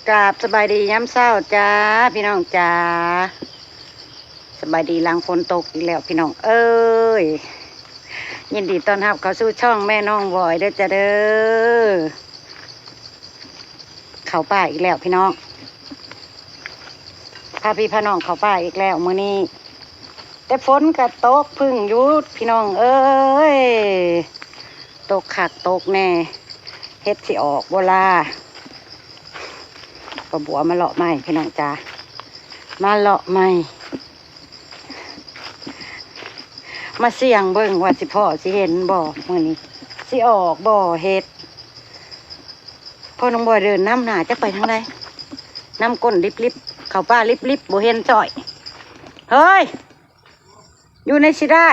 กราบสบายดีย้ำเศร้าจ้าพี่น้องจ้าสบายดีหลังฝนตกอีกแล้วพี่น้องเอ้ยยินดีต้อนรับเข้าสู่ช่องแม่น้องบอยเด้อจ้าเด้อเข้าป่าอีกแล้วพี่น้องพาพี่พาน้องเข้าป่าอีกแล้วมื้อนี้แต่ฝนก็ตกพึ่งหยุดพี่น้องเอ้ยตกขักตกแน่เฮ็ดสิออกโบลาปลาบัวมาเลาะไม้พี่น้องจ้ามาเลาะไม้มาเสี่ยงเบิ่งว่าสิพ่อสิเห็นบ่มื้อนี้สิออกบ่เฮ็ดพ่อน้องบอยเดินน้ำหน้าจะไปทางใดน้ำก้นลิบๆเข้าป้าลิบๆบ่เห็นจ่อยเฮ้ยอยู่ในสิได้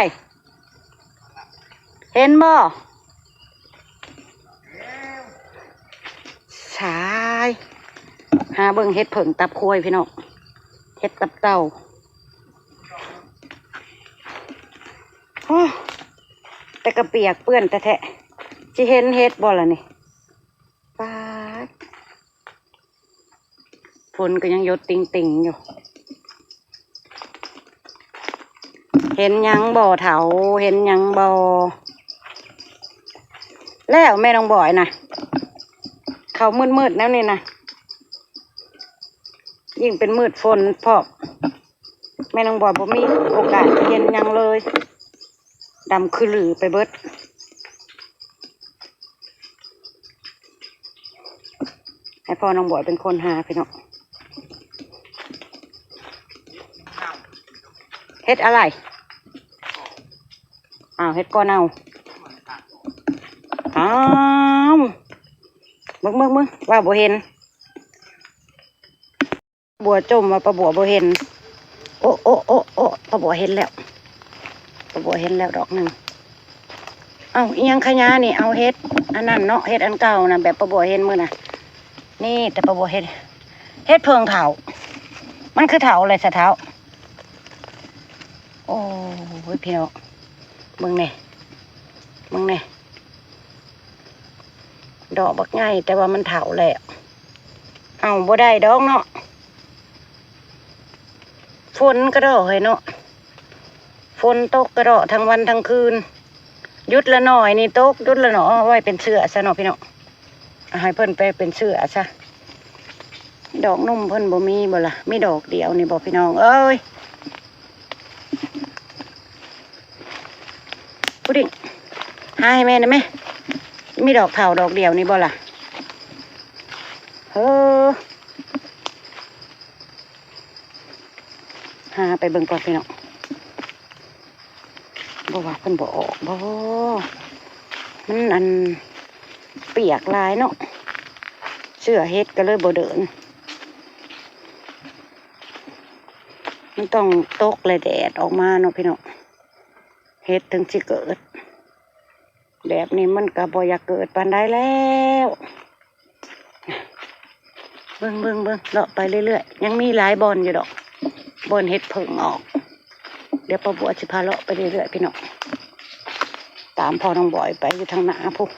เห็นบ่สายหาเบิ่งเฮ็ดเผิ่งตับควายพี่น้องเฮ็ดตับเต่าแต่กระเปียกเปื้อนแต่แทะสิเห็นเฮ็ดบ่ล่ะนี่ปาดฝนก็ยังหยดติ่งๆอยู่เห็นยังบ่เถาเห็นยังบ่แล้วแม่น้องบ่อยนะเขามืดๆแล้วนี่นะยิ่งเป็นมืดฝนพอกแม่น้องบอยบ่มีโอกาสเห็นยังเลยดำคือหลือไปเบิดให้พ่อน้องบอยเป็นคนหาพี่น้องเฮ็ดอะไรเฮ็ดก้อนเอามึงว่าบ่เห็นบัวจมว่าปลาบัวบ่เห็นโอ้ปลาบัวเห็นแล้วปลาบัวเห็นแล้วดอกหนึ่งอีหยังขยะนี่เอาเฮ็ดอันนั้นเนาะเฮ็ดอันเก่านะแบบปลาบัวเห็นมื้อน่ะนี่แต่ปลาบัวเฮ็ดเพิงเถามันคือเถาอะไรสะเถาโอ้ยพี่น้องมึงเนี่ยดอกบักง่ายแต่ว่ามันเถาแหละบ่ได้ดอกเนาะฝนกระโดดเนาะฝนตกกระโดดทั้งวันทั้งคืนหยุดละหน่อยนี่ตกหยุดละหน่อยไว้เป็นเสื้อซะเนาะพี่น้องให้เพิ่นไปเป็นเสื้อซะดอกนุ่มเพิ่นบ่มีบ่ล่ะมีดอกเดียวนี่บ่พี่น้องเอ้ยพุดดิ้งให้แม่นะแม่มีดอกเถาดอกเดียวนี่บ่ล่ะหาไปเบิ่งก่อนพี่น้องบ่ว่าเพิ่นบ่ออกบ่มันอันเปียกลายเนาะเสื้อเฮ็ดก็เลยบ่เดินมันต้องตกเลยแดดออกมาเนาะพี่น้องเฮ็ดถึงสิเกิดแบบนี้มันก็บ่อยากเกิดปานใดแล้วเบิ่งเลาะไปเรื่อยๆยังมีหลายบอนอยู่ดอกบอนเฮ็ดเพิ่งออกเดี๋ยวป้าบัวจะพาเลาะไปเรื่อยๆพี่น้องตามพ่อน้องบอยไปอยู่ทางหน้าพวก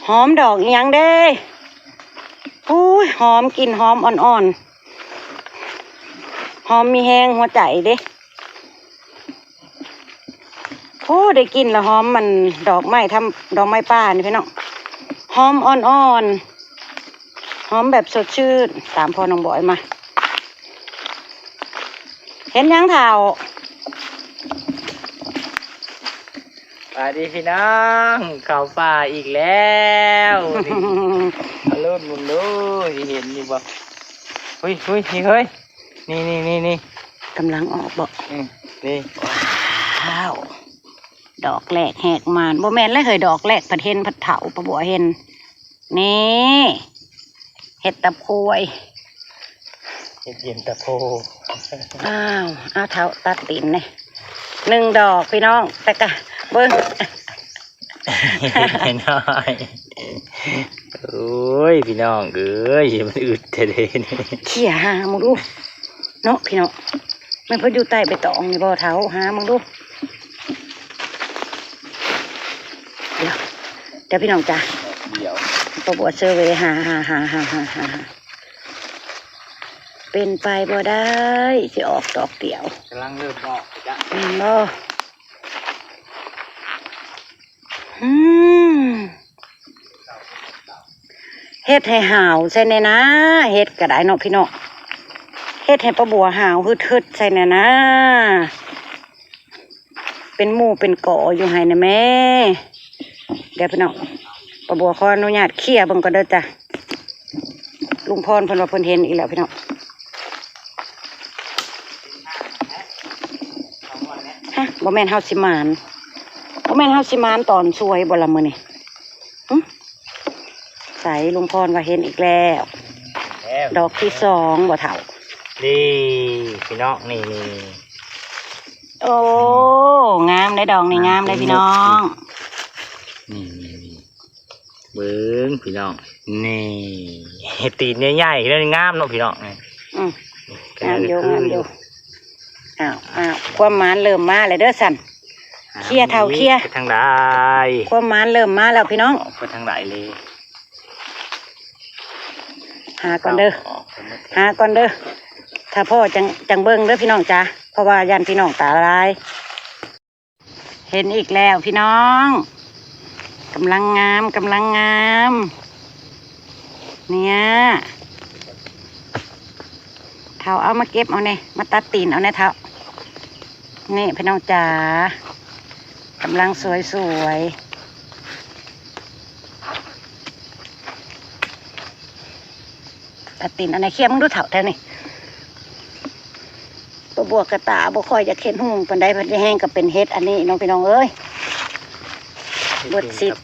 หอมดอกยังเด้หอมกลิ่นหอมอ่อนๆหอมมีแห้งหัวใจเด้ได้กินแล้วหอมมันดอกไม้ทำดอกไม้ป่านี่พี่น้องหอมอ่อนๆหอมแบบสดชื่นตามพ่อน้องบอยมาเห็นยังเท่าสวัสดีพี่น้องเข้าป่าอีกแล้วอรุณมุนดูเห็นอยู่บ่เฮ้ยนี่กำลังออกบ่นี่ว้าวดอกแรกแหกมานบ่แม่นเลยเคยดอกแรกผัดเห็นผัดเถาปะบัวเห็นนี่เห็ดตะโพยเห็ดเย็นตะโพเอาเถาตัดติ่มเนี่ย1 ดอกพี่น้องแต่กะเบิ้งน้อยโอ้ยพี่น้องเอ้ยมันอึดเท่ๆนี่เขี่ยหามึงดูเนาะพี่น้องมันเพิ่นอยู่ใต้ใบตองนี่บ่เถาหามึงดูเดี๋ยว เดี๋ยวพี่น้องจ้ะ เดี๋ยว ประบวเซอร์เวย์หาเป็นไปบ่ได้สิออกดอกเดียว กำลังเริ่มออกจ้ะ บ่เฮ็ดให้ห่าวใส่แน่นะเฮ็ดก็ได้เนาะพี่น้องเฮ็ดให้ประบัวห่าวฮึดๆใส่แน่นะเป็นหมู่เป็นก่ออยู่ให้นะแม่เดี๋ยวพี่น้องประบัวขออนุญาตเคลียร์เบิ่งก่อนเด้อจ้ะลุงพรเพิ่นว่าเพิ่นเห็นอีกแล้วพี่น้องฮะบ่แม่นเฮาสิมานบ่แม่นเฮาสิมานตอนสวยบ่ล่ะมื้อนี้ใส่ลุงพรว่าเห็นอีกแล้วดอกที่2บ่เฒ่านี่พี่น้องนี่ โอ้งามได้ดอกนี่งามได้พี่น้อง นี่เบิ้งพี่น้องนี่ตีนใหญ่ๆแล้วงามเนาะพี่น้องนี่ งามอยู่อ้าวความหมานเริ่มมาเลยเด้อสันเคลียเท่าเคลียทางใดความหมานเริ่มมาแล้วพี่น้องไปทางใดเลยหาก่อนเด้อถ้าพ่อจังเบิ้งเด้อพี่น้องจ้าเพราะว่ายันพี่น้องตาลายเห็นอีกแล้วพี่น้องกำลังงามเนี่ยเท้าเอามาเก็บเอาเนี่ยมาตัดตีนเอาเนี่ยเท้านี่พี่น้องจ๋ากำลังสวยตัดตีนเอาเนี่ยเคี่ยมึงดูเท้าแถวนี่บวกกระตาบ่ค่อยจะเข็นหุ่งปันใดพันจะแห้งกับเป็นเฮ็ดอันนี้น้องพี่น้องเอ้ยบดสิทธิ์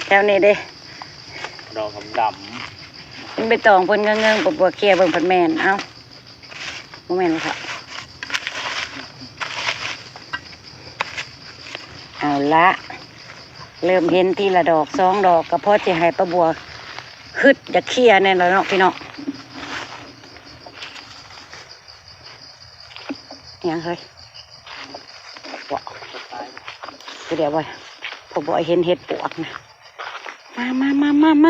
แถวนี้เด้ดอกดำเป็นใบตองเพิ่นเงื้องบวกเคลียเบิ่งพันแมนเอ้าบ่แม่นบ่ครับเอาละเริ่มเห็นทีละดอก2 ดอกก็พอจะให้ประบัวฮึดจะเคลียแน่แล้วเนาะพี่น้องยังเฮ้ยว้าวเดี๋ยวไว้พอบ่อยเห็นเห็ดปวกนะม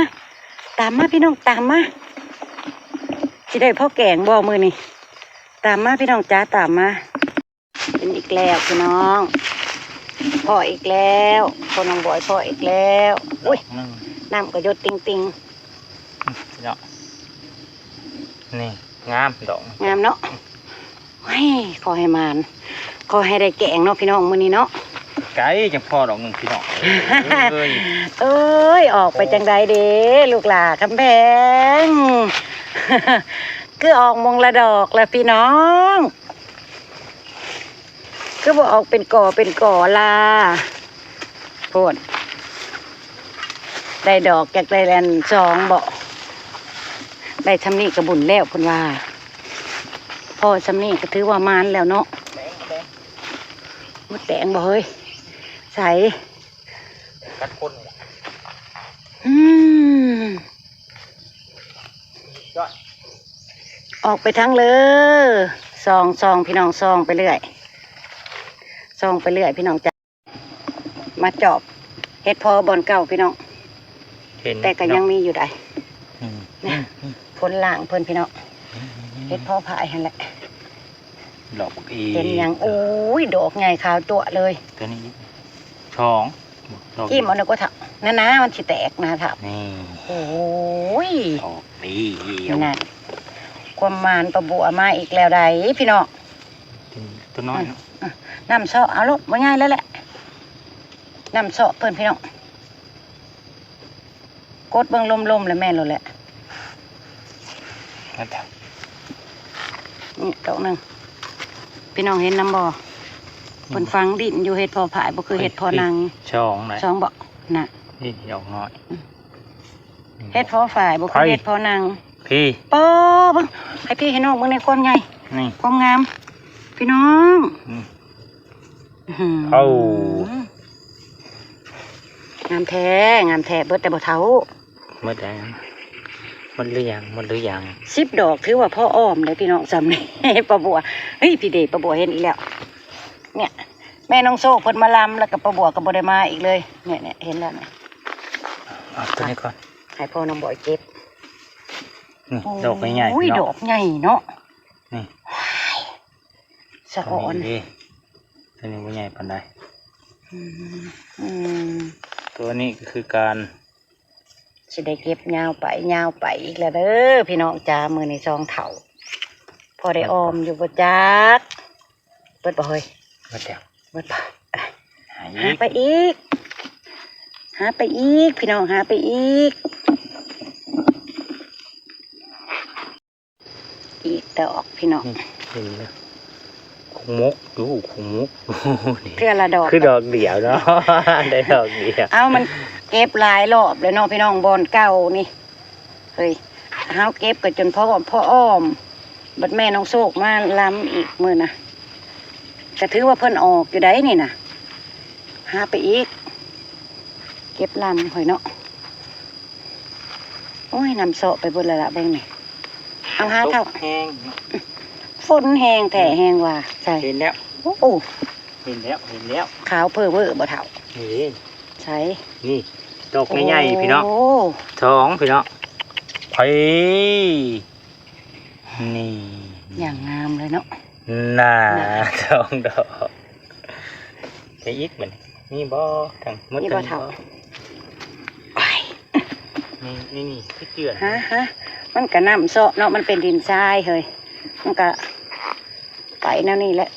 าตามมาพี่น้องตามมาสิได้พ่อแกงบ่มือนี่ตามมาพี่น้องจ้าตามมาเป็นอีกแล้วพี่น้องพ่ออีกแล้วคนน้องบ่อยพ่ออีกแล้วอุ้ยน้ำก็หยดติงเนาะนี่งามดอกงามเนาะขอให้มานขอให้ได้แกงเนาะพี่น้องมื้อนี้เนาะไก่จังพ่อดอกหนึ่งพี่น้องเอ้ยออกไปจังใดเด้ลูกหลาคำแพงคือออกมงละดอกละพี่น้องคือบ่ออกเป็นก่อล่ะโพดได้ดอกจากได้แลน2บ่ได้ทำนี่กระบุญแล้วคุณว่าพ่อสำนี่ก็ถือว่ามานแล้วเนาะมดแดงบ่เฮ้ยใส่กัดคนออกไปทั้งเลยซองพี่น้องซองไปเรื่อยพี่น้องจ้ะมาจอบเฮ็ดพอบอนเก่าพี่น้องแต่ก็ยังมีอยู่ได้เนี่ยผลล่างเพิ่นพี่น้องเฮ็ดพอผายหั่นแหละดอกเป็นอย่างโอ้ยดอกใหญ่ขาวตัวเลยตัวนี้ช่องกี้มันก็ถักนะมันสิแตกนะถักนี่โอ้ยดอกนี้นั่นความมานประบัวมาอีกแล้วใดพี่น้องตัวน้อยน้ำเสาะเอาลูกมาง่ายแล้วแหละน้ำเสาะเพิ่นพี่น้องกดเบิ่งลมๆแล้วแม่นแล้วแหละนี่ดอกหนึ่งพี่น้องเห็นน้ำบ่เพิ่นฟังดินอยู่เห็ดพอผายบ่คือเห็ดพอนางช่องบ่น่ะนี่ดอกน้อยเห็ดพอฝ่ายบ่คือเห็ดพอนางพี่ป้อเบิ่งให้พี่ให้น้องเบิ่งในความใหญ่นี่ความงามพี่น้องเอางามแท้เบิดแต่บ่เท่าเมื่อใดมันหรือยัง10 ดอกถือว่าพ่ออ้อมเลยพี่น้องจำนี่ประบัวเฮ้ยพี่เดชประบัวเห็นอีกแล้วเนี่ยแม่น้องโซ่เพิ่นมาลำแล้วกับประบัวกับบ่ได้มาอีกเลยเนี่ยเห็นแล้วเนี่ย เอาตัวนี้ก่อน ให้พ่อน้องบอยเก็บ นี่ดอกใหญ่ๆ อุ้ย เนาะ ดอกใหญ่เนาะ นี่ สะอ่อน ตัวนี้ไม่ใหญ่ปานใด อืม ตัวนี้ก็คือการ สิได้เก็บยาวไปอีกแล้วเด้อพี่น้องจ้ามือในซองเถาพอได้ออมอยู่บ่จักเปิดบ่เฮ้ย มาเดี๋ยว เปิดบ่ หา หาไปอีกพี่น้องหาไปอีกดอกพี่น้อง นี่เห็นไหมคงมุกดูคงมุกนี่ เพื่อละดอก คือดอกเดียวเนาะ ได้ดอกเดียว เอามันเก็บหลายรอบเลยเนาะพี่น้องบอนเก่านี่เฮ้ยเฮาเก็บกันจนพ่ออ้อมบัดแม่น้องโศกมาล้ำอีกมื้อนะก็ถือว่าเพิ่นออกอยู่ได้นี่นะหาไปอีกเก็บลำหอยเนาะโอ้ยนำเสาะไปบนละละเบิ่งนี่เอาหาเท่า แห้ง ฝนแหงแท้แหงว่าใส่ เห็นแล้ว โอ้โห เห็นแล้ว ขาวเพ้อเว้อบ่เท่า นี่ ใส่ นี่ดอกใหญ่ๆพี่น้อง โอ้ ท้องพี่น้องไปนี่ อย่างงามเลยเนาะ น่าท้องดอกไปอีกเหมือนนี่บ่ทางมด นี่บ่เท่าไป นี่ที่เจือน ฮะมันก็น้ำเสาะเนาะมันเป็นดินทรายเฮ้ยมันก็ไปแนวนี้แหละ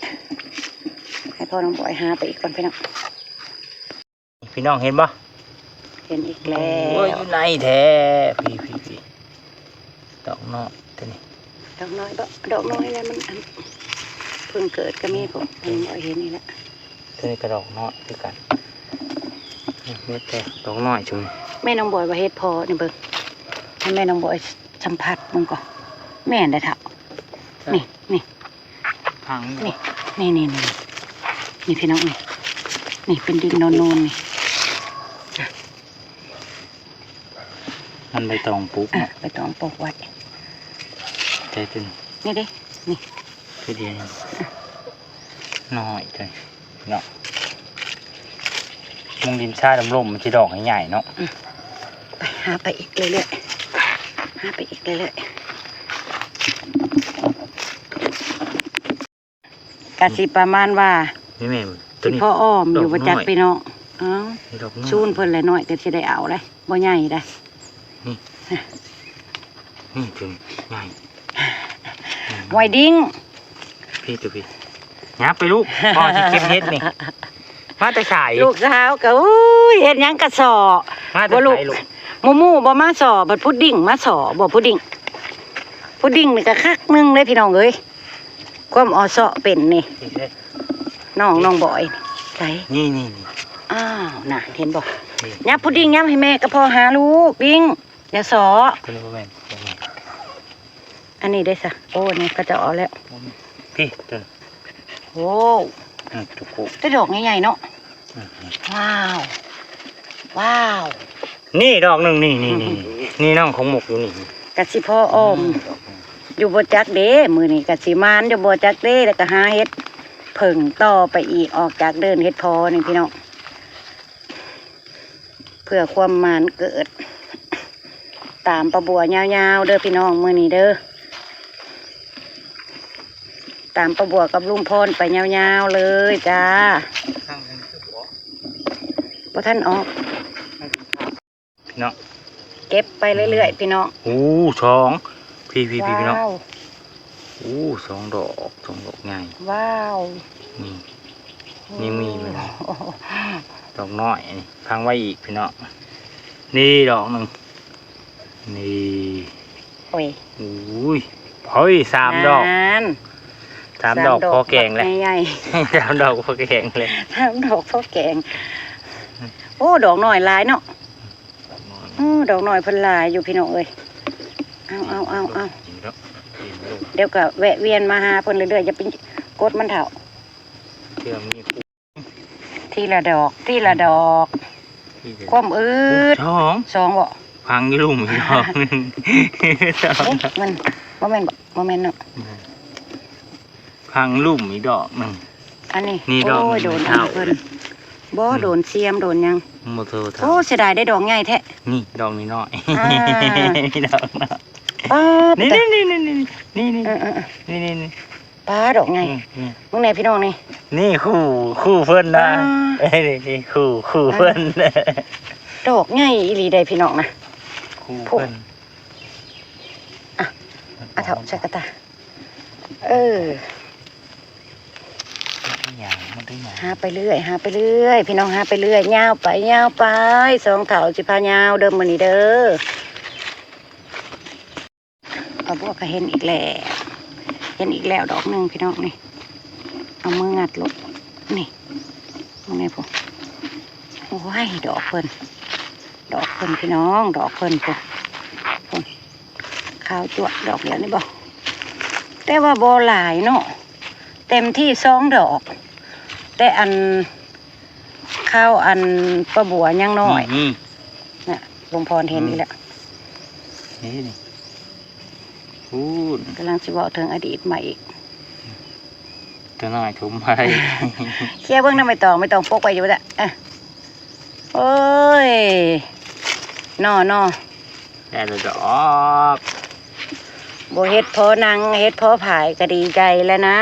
ให้พ่อน้องบอยหาไปอีกก่อนพี่น้อง พี่น้องเห็นบ่ เห็นอีกแล้ โอ้ยว อยู่ในแท้พี่ดอกนอกตัวนี้ ดอกน้อยบ่ดอกน้อยแล้วมันอันเพิ่งเกิดก็มีผมเพิ่งเห็นนี่แหละ ตัวนี้กระดอกนอกคือกันนี่แต่ดอกน้อยจุ่ม แม่น้องบอยว่าเฮ็ดพอนี่เบิ่งให้แม่น้องบอยสัมผัสมึงก่อนแม่นได้อเถ่านี่ พัง นี่พี่น้องนี่เป็นดินโนนๆนี่ มันใบตองปุ๊บ อ่ะ เนาะ ไปต้องปลูกไว้ ใจตึง นี่ดินี่ คือเดียวน้อยจังเนาะมงดินชาดำลมมันจะดอกใหญ่ๆเนาะ ไปหาไปอีกเรื่อยๆหาไปอีกเรื่อยๆกะสิประมาณว่า นี่แม่ตัว ที่ นี้ พ่ออ้อมอยู่ ด บ่ อกน้อย จักพี่น้องอ้าว นี่ดอกน้อย ชูนเพิ่นเลยน้อยแต่สิได้เอาเลยบ่ใหญ่ได้ นี่ถึงใหญ่ ไวดิ้ง พี่ตัวพี่งับไปลูกพ่อที่เก็บเฮ็ดนี่มาแต่ขาย ลูกสาวก็อุ้ยเฮ็ดหยังกะสอ มาแต่ บ่ลูก ขายลูก หมู่บ่มาสอบัดพุดดิ้งมาสอบ่พุดดิ้งนี่ก็คักหนึงเลยพี่น้องเอ้ยความออเซาะเป็นนี่ นี่เด้อ น้องบอยใส่ นี่ อ้าวน่ะเห็นบ่ นี่ ยับพุดดิ้งยับให้แม่ก็พอหาลูกดิ้งอย่าสอ ตัวนี้บ่แม่นตัวนี้ อันนี้ได้ซะโอ้นี่ก็จะเอาแล้ว พี่ตัวนี้ โอ้ จุกุ ได้ดอกใหญ่ๆเนาะ อืม ว้าว นี่ดอกหนึ่งนี่น้องของหมกอยู่นี่ กะสิพ่ออ้อมอยู่บ่จักเด้มื้อนี้กะสิมานอยู่บ่จักเด้แล้วก็หาเฮ็ดเพิ่งต่อไปอีกออกจากเดินเฮ็ดพอนี่พี่น้องเพื่อความมานเกิด ตามประบัวยาวๆเด้อพี่น้องมื้อนี้เด้อตามประบัวกับลุงพรไปยาวๆเลยจ้าบ่ท่านออก พี่น้อง เก็บไปเรื่อยๆพี่น้อง โอ้ช้องพี่พี่น้อง ว้าว โอ้สองดอกใหญ่ ว้าว นี่มีไหมนะดอกน้อยนี่พังไว้อีกพี่น้องนี่ดอกหนึ่งนี่ โอ้ย อุ้ยเฮ้ยสามดอก นั่น สามดอกพอแกงเลย ใหญ่ สามดอกพอแกงเลย ๆสามดอกพอแกงโอ้ดอกหน่อยหลายเนาะดอกหน่อยเพิ่นหลายอยู่พี่น้องเอ้ยเอาเดี๋ยวก็แวะเวียนมาหาเพิ่นเรื่อยๆอย่าไปกดมันเถา เชื่อมี ทีละดอกความอืด ช้อง สองบ่ พังอยี่ลุ่มอีกดอกหนึงสอง เอ๊ะ ดอก มันบ่แม่นเนาะ พังลุ่มอีกดอกหนึ่ง อันนี้ นี่ดอก โอ้ย หนึ่ โด ง น เท่า เพิ่น บ่โดนเสียมโดนหยัง โมโตเท่า โอ้เสียดายได้ดอกใหญ่แท้ นี่ดอกนี้น้อย อ่า นี่ดอกน้อย ป้า นี่ แต่ นี่นี่ เออ นี่ ป้าดอกใหญ่มึงไหนพี่น้องนี่ นี่คู่เพื่อนนะนี่คู่เพื่อน ดอกใหญ่อีหลีได้พี่น้องนะ คู่เพื่อน อ่ะเถาใส่กระตาเออ มันได้หยัง หาไปเรื่อยหาไปเรื่อยพี่น้องหาไปเรื่อยยาวไปยาวไปสองเถาสิพายาวเดิมมื้อนี้เด้อป้าบัวก็เห็นอีกแล้วเห็นอีกแล้วดอกหนึงพี่น้องนี่เอามืองัดลงนี่ตรงนี้พวกโอ้ยดอกเพิ่นพี่น้องดอกเพิ่นพวกข้าวจั่วดอกเดียวนี่บ่แต่ว่าบ่หลายเนาะเต็มที่2 ดอกแต่อันข้าวอันป้าบัวยังน้อยน่ะลุงพรเห็นอีกแล้ว นี่พูด กำลังจะบอกถึงอดีตใหม่อีก ตัวน้อยถุมไป เคลียร์เบื้องหน้าไม่ต้องปกไปอยู่แล้วอ่ะโอ้ยนอ แต่ละดอก โบเฮ็ดพอนางเฮ็ดพอผายก็ดีใจแล้วนะ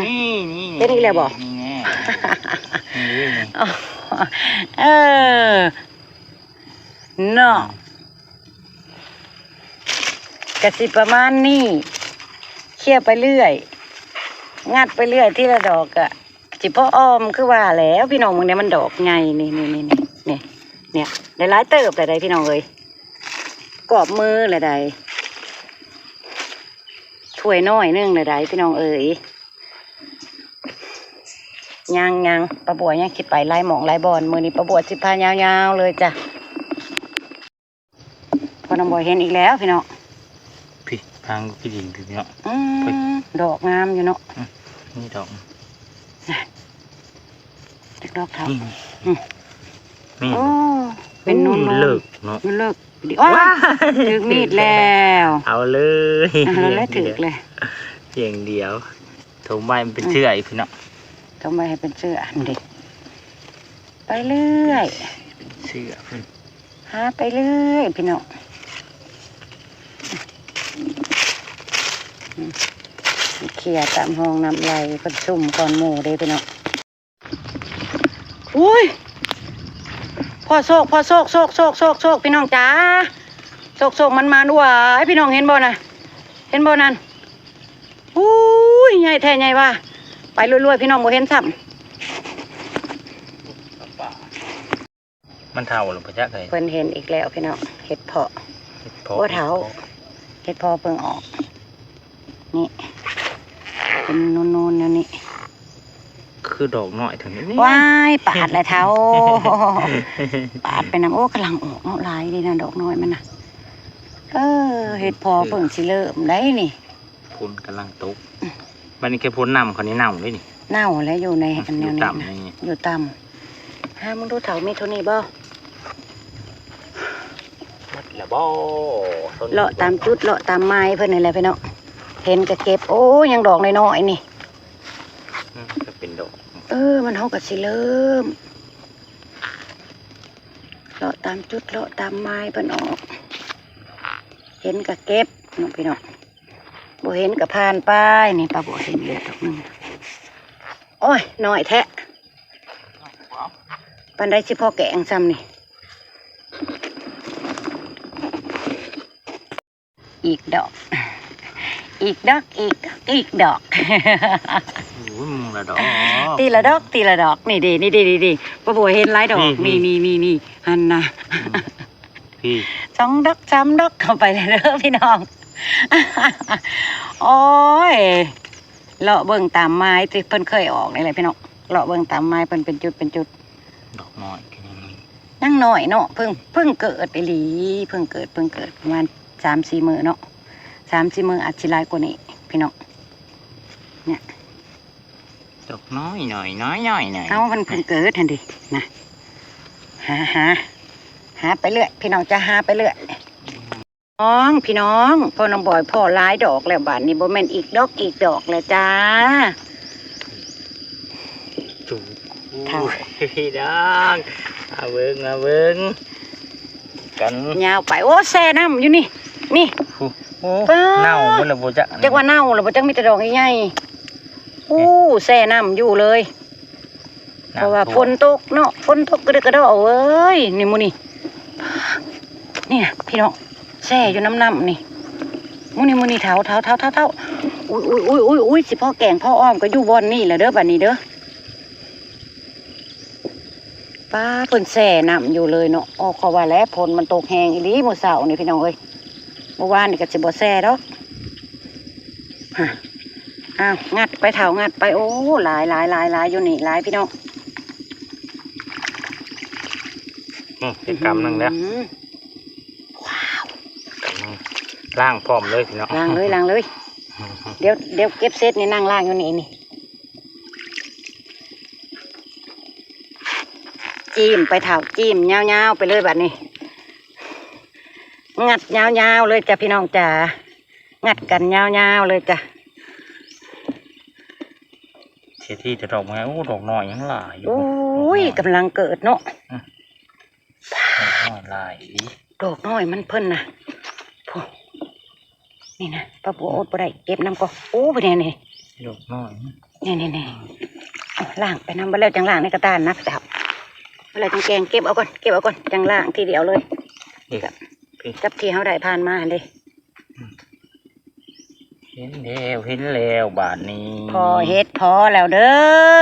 นี่ เฮ็ดอีกแล้วบ่ นี่ไงนี่ อ๋อเออนอกะสิประมาณนี้เคี่ยวไปเรื่อย งัดไปเรื่อยที่ละดอกอะจิพ่ออ้อมคือว่าแล้วพี่น้องมึงเนี่ยมันดอกไงนี่เนี่ยได้หลายเติบแต่ใดพี่น้องเอ้ยกรอบมือเลยใดถ้วยน้อยนึงเลยใดพี่น้องเอ้ยยังป้าบัวยังคิดไปไล่หมองไล่บอลมือนี้ป้าบัวสิพายาวๆเลยจ้ะพอน้องบอยเห็นอีกแล้วพี่น้อง พี่ทางพี่ดิงถึงเนาะ ดอกงามอยู่เนาะ นี่ดอก ดอกเท้า นี่ โอ้เป็นนุ่น เลิกเนาะ มันเลิกดิว้าถึกมีดแล้ว เอาเลย แล้วถึกเลย อย่างเดียวถุมใบมันเป็นเชื่ออีกพี่เนาะ ทำไมให้เป็นเสื้ออันเด็กไปเรื่อย เชื่อเพิ่น หาไปเรื่อยพี่น้องเขี่ยตามห้องน้ำไหลเพิ่นซุ่มก่อนหมูเด้พี่น้องอุ้ยพ่อโศกพี่น้องจ๋าโศกมันมาด้วยพี่น้องเห็นบ่น่ะเห็นบ่นั่นอุ้ยใหญ่แท้ใหญ่ว่ะไปรวยๆพี่น้องบ่เห็นซ้ำ มันเท่าหรือเปล่าเลย เพิ่นเห็นอีกแล้วพี่น้องเห็ดเพาะ บ่เท่า เห็ดเพาะเพิ่งออกนี่เป็นนูนๆแล้วนี่ คือดอกน้อยถึงนี้ ว้ายปาดเลยเท้า ปาดไปนำโอ้กำลังออกเนาะลายดีนะดอกน้อยมันน่ะเห็ดเพาะเพิ่งสิเริ่มได้นี่ พุ่นกำลังตกบันนี้แค่พุ่นนำคนนี้เน่าเลยนี่ เน่าแล้วอยู่ในอัน อ แน ยู่ วนี้ ต่ำ นะ นี่ อยู่ต่ำฮะมึงดูเถามีเท่านี้บ่ แล้วบ่ เลาะตามจุดเลาะตามไม้เพิ่นนี่แหละพี่น้องเห็นก็เก็บโอ้ยังดอกน้อยๆนี่ จะเป็นดอก มันเฮาก็สิเริ่มเลาะตามจุดเลาะตามไม้เพิ่นออก เห็นก็เก็บน้องพี่น้องบ่เห็นก็ผ่านไปนี่ป้าบ่เห็นเลยดอกหนึงโอ้ยน้อยแท้ปานใดสิพอแกงซ้ำนี่อีกดอก อีกดอกอีกดอก โอ้ยมึงละดอก ตีละดอกนี่ดีป้าบัวเห็นหลายดอกนี่หันนะ พี่ 2 ดอก 3 ดอกเข้าไปเลยเด้อพี่น้อง โอ้ยเลาะเบิ่งตามไม้ที่เพิ่นเคยออกนี่แหละพี่น้องเลาะเบิ่งตามไม้เพิ่นเป็นจุดดอกน้อยแค่นี้ นั่งน้อยเนาะเพิ่งเกิดอีหลีเพิ่งเกิดประมาณ 3-4 มื้อเนาะ 3-4 มื้ออาจสิหลายกว่านี้พี่น้องเนี่ย ดอกน้อยหน่อยน้อย เอามันเพิ่งเกิดหั่นดินะหาไปเรื่อยพี่น้องจะหาไปเรื่อยพี่น้องพ่อน้องบอยพ่อหลายดอกแล้วบาดนี้บ่แม่นอีกดอกแล้วจ้า จุกคู่ เท่า พี่น้องมาเบิ่งกัน ยาวไปโอ้แซ่น้ำอยู่นี่นี่ โอ้เน่าหมดแล้วบ่จ๊ะ จักว่าเน่าหรือบ่จักมีแต่ดอกใหญ่ๆอู้แซ่น้ำอยู่เลยเพราะว่าฝนตกเนาะฝนตกกระเดกกระดอเอ้ยนี่มูนี่นี่นะพี่น้องแซ่อยู่น้ำนี่มูนี่เท้าอุ้ยสิพ่อแกงพ่ออ้อมก็อยู่บอนนี่แหละเด้อบัดนี้เด้อป้าเพิ่นแซ่น้ำอยู่เลยเนาะอ๋อเขาว่าแล้วฝนมันตกแห้งอีหลีมื้อเช้านี่พี่น้องเอ้ยเมื่อวานนี่ก็สิบ่แซ่ดอกฮะอ้าวงัดไปเท้างัดไปโอ้หลายอยู่นี่หลายพี่น้อง เป็นกำนึงแล้ว ว้าว ล่างพร้อมเลยพี่น้อง ล้างเลยเดี๋ยวเก็บเซตนี่นั่งล้างอยู่นี่จิ้มไปเท้าจิ้มยาวๆไปเลยแบบนี้งัดยาวๆเลยจ้ะพี่น้องจ๋างัดกันยาวๆเลยจ้ะ เที่ที่จะดอกไม้โอ้ดอกน้อยยังหลายอยู่ โอ้ยกำลังเกิดเนาะ ดอกน้อยหลายอี ดอกน้อยมันเพิ่นนะพวกนี่นะป้าบัวอดบ่ได้เก็บน้ำก็โอ้ไปนี่ ดอกน้อย นี่เอาล่างไปน้ำไปแล้วจังล่างในกระตานนะจับเวลาจังแกงเก็บเอาก่อนจังล่างทีเดียวเลย นี่ครับ จับที่เขาได้ผ่านมาเลย เห็นแล้วบาทนี้ พอเฮ็ดพอแล้วเด้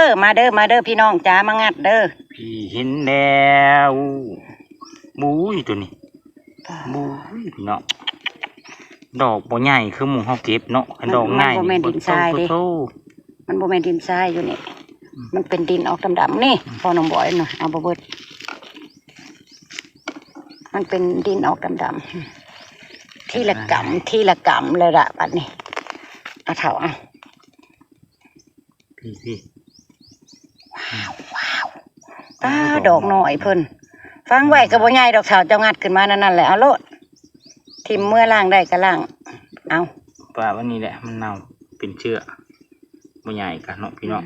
อมาเด้อพี่น้องจ้ามางัดเด้อ พี่เห็นแล้วบุ้ยตัวนี้บุ้ยพี่น้องดอกบ่ใหญ่คือหมูเขาเก็บเนาะดอกง่าย มันบ่แม่นดินทรายเด้ โต มันบ่แม่นดินทรายอยู่นี่มันเป็นดินออกดำๆนี่พอน้องบอยหน่อยเอาบ่เบิดมันเป็นดินออกดำๆทีละกำเลยละบัดนี้เอาเถาเอา พี่ ดอกหน่อยเพิ่นฟังไว้ก็บ่ใหญ่ดอกเถาเจ้างัดขึ้นมานั่นแหละเอาโลดทิ่มเมื่อล่างได้ก็ล่างเอา ป่าวันนี้แหละมันเน่าเป็นเชื้อบ่ใหญ่กันเนาะพี่น้อง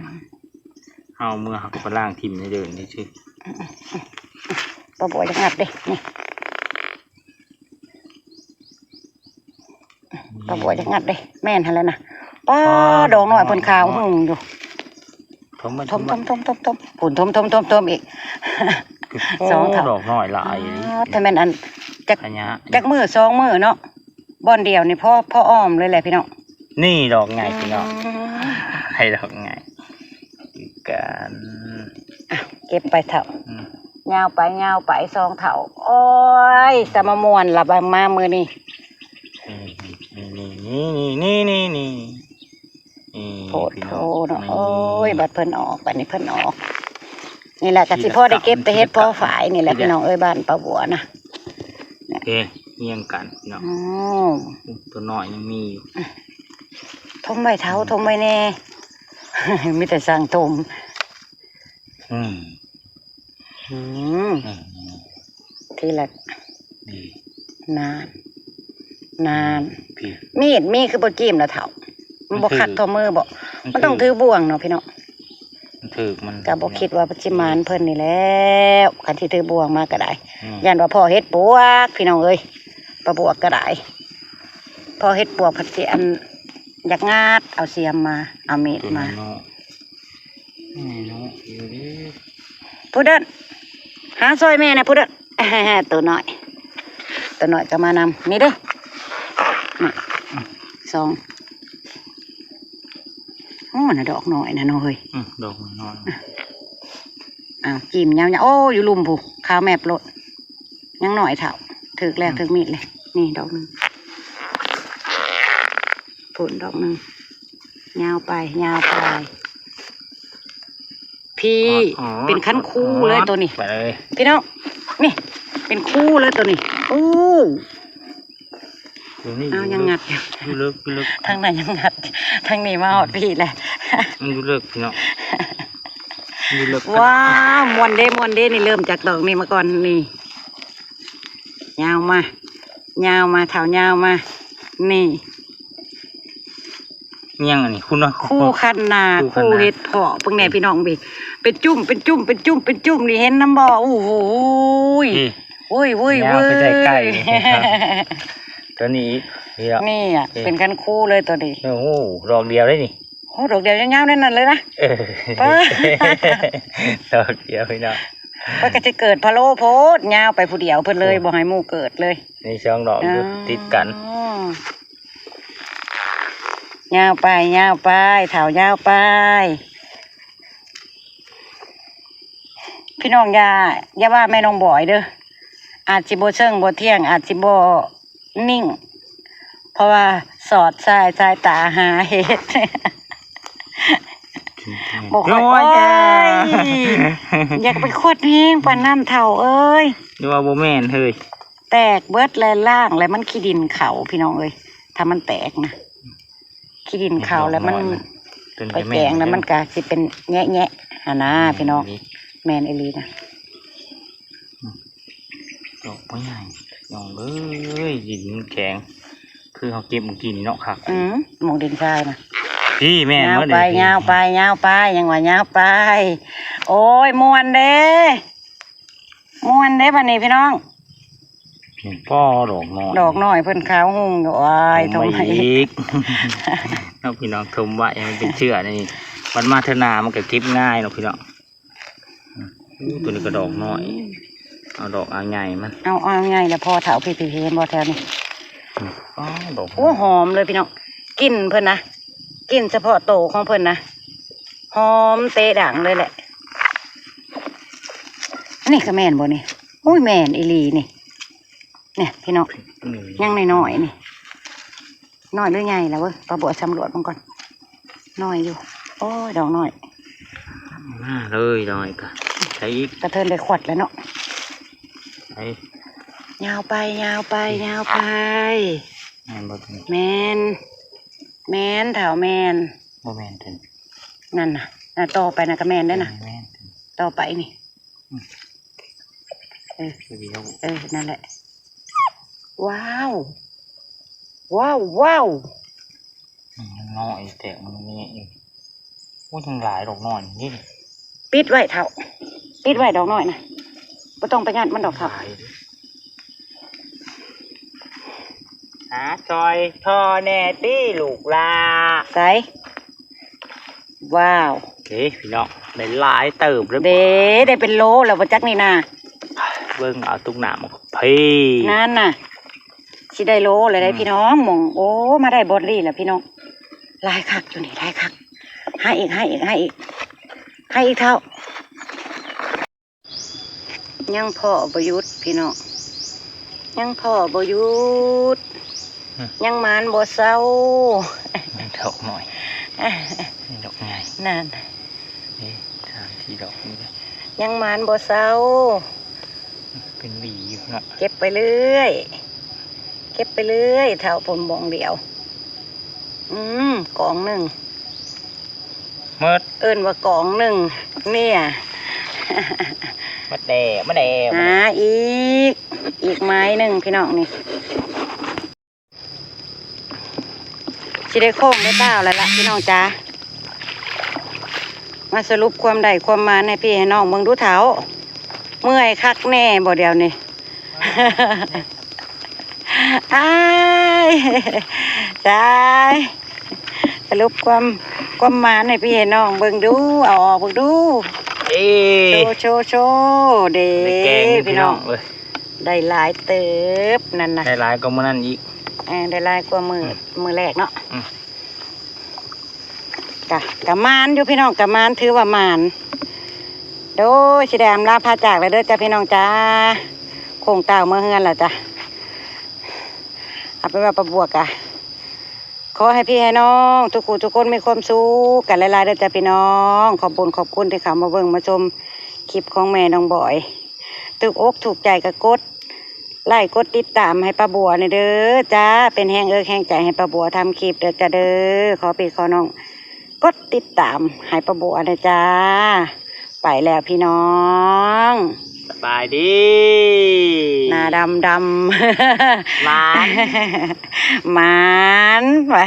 เอาเมื่อเขาก็ไปล่างทิ่มในเดินนี่ชื่อ ป้าบัวจะงัดเด้นี่ป้าบัวจะงัดเด้แม่นหั่นแล้วนะป้าดอกหน่อยเพิ่นขาวหุ่งอยู่ทมผุนทมอีก สองเท่า ดอกน้อยหลาย ถ้าแม่นอันจัก ขยะ จักมือสองมือเนาะบ่อนเดียวนี่พ่ออ้อมเลยแหละพี่น้อง นี่ดอกไงพี่น้องให้ดอกไงกัน เก็บไปเถอะยาวไปสองเถาโอ้ยสมมวนละบางมามือนี่ นี่ โผเนาะโอ้ยบัดเพิ่นออกบัดนี้เพิ่นออกนี่แหละกะสิพ่อได้เก็บแต่เฮ็ดพ่อฝายนี่แหละพี่น้องเอ้ยบ้านป้าบัวนะ เอ๊ะเงียงกันเนาะตัวน้อยยังมีอยู่ ทมไว้เท้าทมไว้แน่ มีแต่สร้างทมทีละนานมีดคือบ่จิ้มแล้วเถามันบ่คัดทอมือบ่มันต้องถือบ่วงเนาะพี่น้องมันก็บ่คิดว่าปัจจิมานเพิ่นนี่แล้วคันที่ถือบ่วงมาก็ได้ยันว่าพ่อเฮ็ดปวกพี่น้องเอ้ยปลาบวกก็ได้พ่อเฮ็ดปวกผัดเสียนอยากงาดเอาเสียมมาเอามีดมาพูดเด้อหาซอยแม่นะพูดเด้อ ตัวน้อยก็มานำนี่เด้อนี่สองโอ้น่ะดอกน้อยนะน้อย ดอกน้อย จิ้มยาวๆโอ้อยู่ลุมผู้ข้าวแมบรถยังหน่อยเถาถึกแล้วถึกมีดเลยนี่ดอกนึงผลดอกนึงยาวไปพี่เป็นขั้นคู่เลยตัวนี้พี่น้องนี่เป็นคู่เลยตัวนี้โอ้เอายังงัดอยู่เลิกทางไหนยังงัดทางนี้มาหอดพี่แหละอยู่เลิกพี่น้องว้าวมวนเด้นี่เริ่มจากดอกนี้มาก่อนนี่ยาวมาเถายาวมานี่ ยังอันนี้คุณเนาะ คู่คันนาคู่เฮ็ดเพาะเพิ่งแน่พี่น้องพี่เป็นจุ่มนี่เห็นน้ำบ่โอ้โหยโอ้ย ยาวไปใส่ไก่ครับตัวนี้นี่แล้ว นี่อ่ะเป็นคันคู่เลยตัวนี้ โอ้โหดอกเดียวได้นี่ โอ้ดอกเดียวยาวๆนั่นเลยนะ ดอกเดียวพี่น้อง เพิ่นก็จะเกิดพะโล้โพดยาวไปผู้เดียวเพิ่นเลยบ่ให้หมู่เกิดเลย นี่ช่องดอกอยู่ติดกัน ยาวไปเถายาวไปพี่น้องอย่าว่าแม่น้องบ่อยเด้ออาจสิบ่เชิงบ่เที่ยงอาจสิบ่นิ่ง เพราะว่าสอดสายตาหาเห็ดบอกว่าโอ้ยอยากไปขวดแห้งปานน้ำเท่าเอ้ย นี่ว่าโบแมนเฮ้ย แตกเบิดแลล่างแล้วมันขี้ดินเขาพี่น้องเอ้ยถ้ามันแตกนะขี้ดินเขาแล้วมันไปแกงแล้วมันก็สิเป็นแงะๆนะพี่น้องแมนเอลีนะ ดอกไม่ใหญ่ดอกเลยดินแข็งคือเขาเก็บกินเนาะครับ หมูดินทรายนะ พี่แม่ ยาวไปยังว่ายาวไปโอ้ยม่วนเด้บัดนี้พี่น้อง พ่อดอกน้อย ดอกน้อยเพิ่นขาวหุ่งอยู่อ้ายทำไม อีกน้องพี่น้องทมไว้มันเป็นเชื่อนี่มันมาเถนามันก็เก็บง่ายเนาะพี่น้องตัวนี้ก็ดอกน้อยเอาดอกเอาใหญ่มัน เอาไงแล้วพอเถาพี่เห็นบ่แถวนี้ ดอก โอ้หอมเลยพี่น้องกลิ่นเพิ่นนะกลิ่นเฉพาะโตของเพิ่นนะหอมเตะดังเลยแหละนี่ก็แม่นบ่นี่อุ้ยแม่นอีหลีนี่เนี่ยพี่น้องยังน้อยนี่น้อยหรือใหญ่แล้วเว้ยปลาบัวสำรวจมันก่อนน้อยอยู่โอ้ยดอกน้อย มาเลยน้อยก็ใช้อีก กระเทินได้ขวดแล้วเนาะ ใช้ ยาวไป แม่นบ่ถึง แมนเถาแมน บ่แม่นถึง นั่นน่ะต่อไปนะก็แมนได้น่ะ แม่นถึง ต่อไปนี่เดียว นั่นแหละว้าว น้อยแต่มันนี่เองพูดถึงหลายดอกน้อยนี่ ปิดไว้เถาปิดไว้ดอกน้อยนะไม่ต้องไปงัดมันดอกเถา หาซอยทอแน่ตี้ลูกลา ใส่ว้าว เฮ้พี่น้องได้หลายเติบเลย ได้เป็นโลแล้วบ่จักนี่นะ เบิ่งเอาตุกหนามมาพี่ นั่นน่ะสิได้โลเลยได้พี่น้องหมองโอ้มาได้บอดลี่แล้วพี่น้องลายคักอยู่นี่ลายคักให้อีกเท่ายังพ่อประยุทธ์พี่น้องยังพ่อประยุทธ์ยังมานบ่เศร้า ดอกหน่อยดอกใหญ่ นั่น นี่ทางที่ดอกนี้ ยังมานบ่เศร้า เป็นหวีอยู่เนาะ เก็บไปเรื่อยเท่าผลบองเดียวกองหนึ่ง เมื่อ เอิ้นว่ากองหนึ่งเนี่ย มาแดด หาอีกไม้หนึ่งพี่น้องนี่สิได้โค้งได้เต้าแล้วล่ะพี่น้องจ้ามาสรุปความได้ความมาในพี่ให้น้องเบิ่งดูเถาเมื่อยคักแน่บ่เดียวนี่ อ้ายจ้าสรุปความมาในพี่ให้น้องเบิ่งดูเอาออกเบิ่งดูโชว์เด้พี่น้องได้หลายเติบนั่นนะ ได้หลายก็มื้อนั้นอีก ได้หลายกว่ามือแรกเนาะกะมานอยู่พี่น้องกะมานถือว่ามานโดยสิได้อำลาพาจากเลยเด้อจ้าพี่น้องจ้าโคงเต่าเมื่อเฮือนล่ะจ้ะเอาไปว่าประบวกอะขอให้พี่ให้น้องทุกคนมีความสุขกันหลายๆเด้อจ้าพี่น้องขอบคุณที่เข้ามาเบิ่งมาชมคลิปของแม่น้องบอยถูกอกถูกใจก็กดไลค์กดติดตามให้ป้าบัวนี่เด้อจ้าเป็นแห้งแห้งใจให้ป้าบัวทำคลิปเด้อจ้าเด้อขอพี่ขอน้องกดติดตามให้ป้าบัวนะจ้าไปแล้วพี่น้อง สบายดีหน้าดำหมาน หมานว่ะ